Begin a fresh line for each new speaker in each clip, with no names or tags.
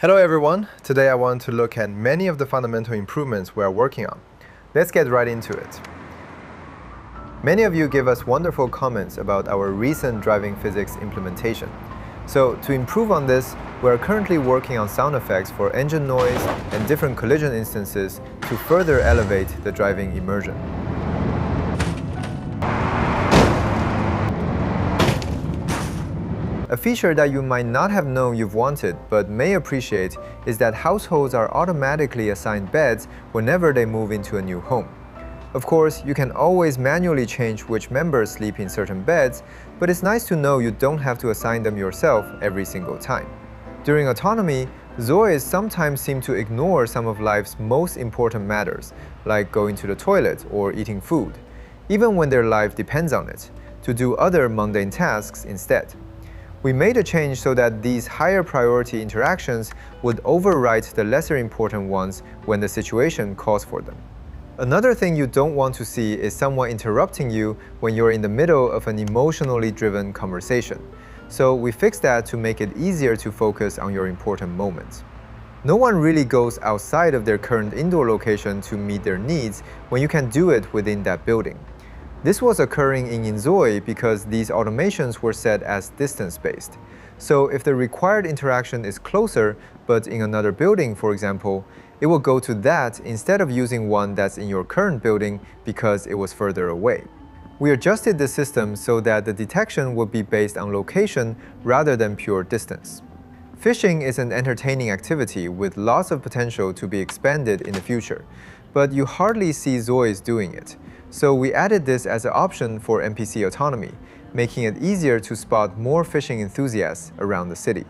Hello everyone, today I want to look at many of the fundamental improvements we are working on. Let's get right into it. Many of you give us wonderful comments about our recent driving physics implementation. So to improve on this, we are currently working on sound effects for engine noise and different collision instances to further elevate the driving immersion. A feature that you might not have known you've wanted but may appreciate is that households are automatically assigned beds whenever they move into a new home. Of course, you can always manually change which members sleep in certain beds, but it's nice to know you don't have to assign them yourself every single time. During autonomy, Zoids sometimes seem to ignore some of life's most important matters, like going to the toilet or eating food, even when their life depends on it, to do other mundane tasks instead. We made a change so that these higher priority interactions would overwrite the lesser important ones when the situation calls for them. Another thing you don't want to see is someone interrupting you when you're in the middle of an emotionally driven conversation. So we fixed that to make it easier to focus on your important moments. No one really goes outside of their current indoor location to meet their needs when you can do it within that building. This was occurring in Inzoi because these automations were set as distance-based. So if the required interaction is closer, but in another building, for example, it will go to that instead of using one that's in your current building because it was further away. We adjusted the system so that the detection would be based on location rather than pure distance. Fishing is an entertaining activity with lots of potential to be expanded in the future, but you hardly see Zoids doing it. So we added this as an option for NPC autonomy, making it easier to spot more fishing enthusiasts around the city.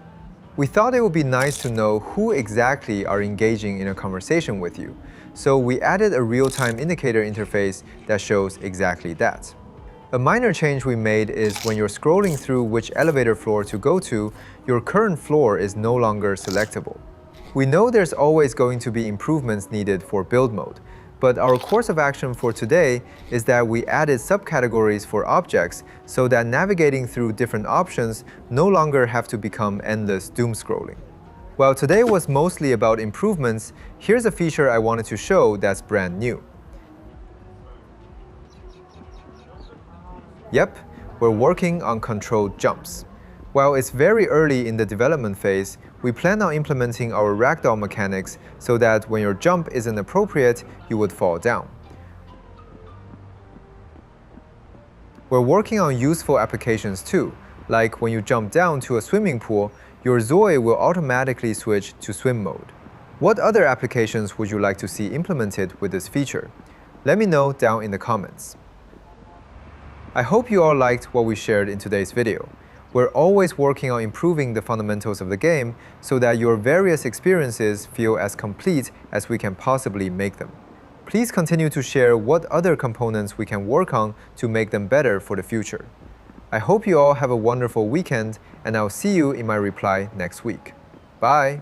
We thought it would be nice to know who exactly are engaging in a conversation with you, so we added a real-time indicator interface that shows exactly that. A minor change we made is when you're scrolling through which elevator floor to go to, your current floor is no longer selectable. We know there's always going to be improvements needed for build mode, but our course of action for today is that we added subcategories for objects so that navigating through different options no longer have to become endless doom scrolling. While today was mostly about improvements, here's a feature I wanted to show that's brand new. Yep, we're working on controlled jumps. While it's very early in the development phase, we plan on implementing our ragdoll mechanics so that when your jump isn't appropriate, you would fall down. We're working on useful applications too, like when you jump down to a swimming pool, your Zoid will automatically switch to swim mode. What other applications would you like to see implemented with this feature? Let me know down in the comments. I hope you all liked what we shared in today's video. We're always working on improving the fundamentals of the game so that your various experiences feel as complete as we can possibly make them. Please continue to share what other components we can work on to make them better for the future. I hope you all have a wonderful weekend, and I'll see you in my reply next week. Bye!